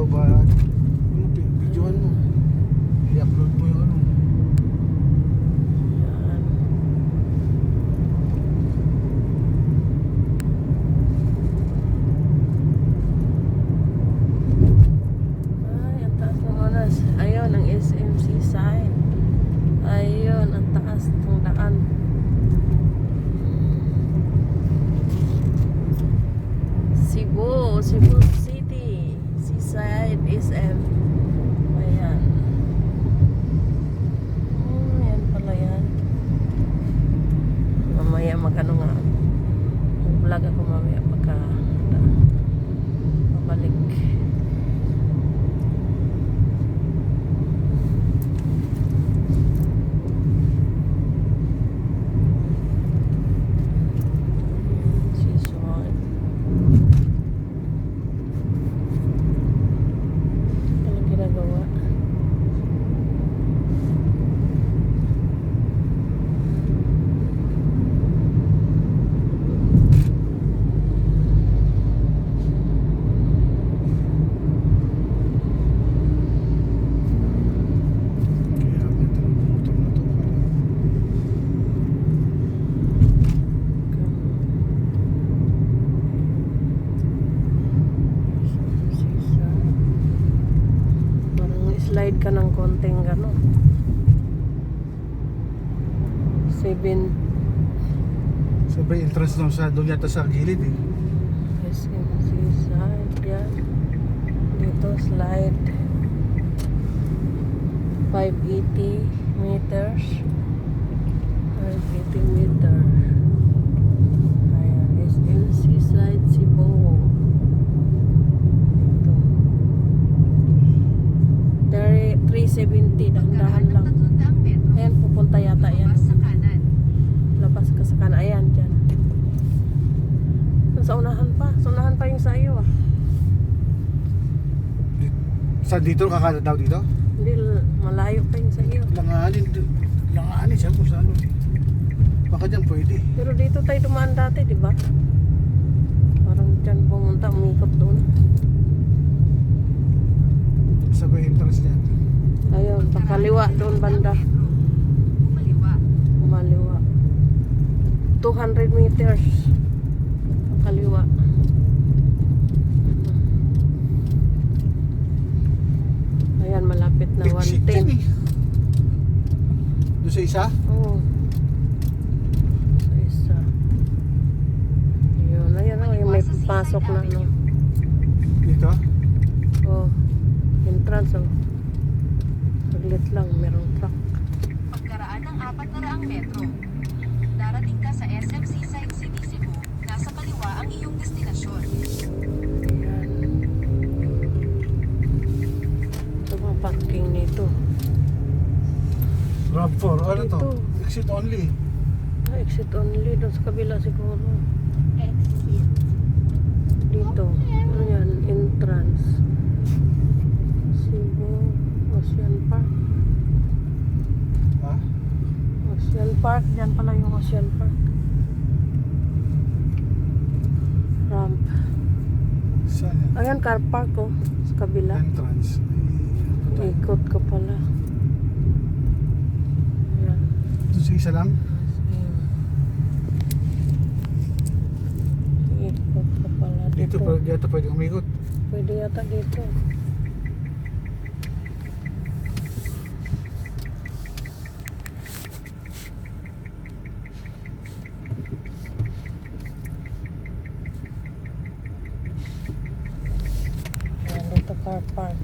ba ano, videohan mo. I-upload mo yung ano. Yan. Ay, ang taas ng oras. Ayun, ang SMC sign. Ayun, ang taas ng daan. Cebu City, Seaside SM. Ayan. Yan pala yan. Mamaya magano nga. Mag-vlog ako mamaya pagka pabalik. Slide ka ng konting gano. 7 Sabay entrance lang sa doon yata sa gilid eh. SMC side yan. Dito slide 580 meters. 580 meter. Ayan, SMC side Cebu. Dito 370, dahan-dahan lang. Ayan, pupunta yata yan. Labas ka sa kanan. Ayan, dyan. Sa unahan pa. Sa unahan pa yung sa iyo ah. Sa dito kakala daw dito? Hindi, malayo pa yung sa iyo. Langanin siya kung saan. Baka dyan pwede. Pero dito tayo dumaan dati, di ba? Parang dyan pumunta, umikot doon. Sabay entrance niyan. Ayun, pakaliwa doon banda. Kumaliwa. 200 meters. Pakaliwa. Ayan, malapit na Exit 110. yan eh. Doon sa isa? Oo. Sa isa. Ayun, ayan o, may pasok na no. Dito? Oh, entrance oh. Saglit lang, merong truck. Pagkaraan ng 400 metro, darating ka sa SM Seaside City, Cebu. Nasa kaliwa ang iyong destinasyon. Ayan. Ito mga parking nito. RAV4. Ano to? Dito. Exit only. Ah, exit only. Doon sa kabila siguro. Exit. Dito. Ano yan? Entrance. Cebu Ocean Park. Ha? Ocean Park. Diyan pala yung Ocean Park. Ramp. Saan yan? Ayan, car park oh. Sa kabila. Entrance. Ikot ka pala. Ayan. Doon sa isa lang? Ayan. Ikot ka pala Dito pwede umikot. Pwede yata dito. Ayan, dito car park.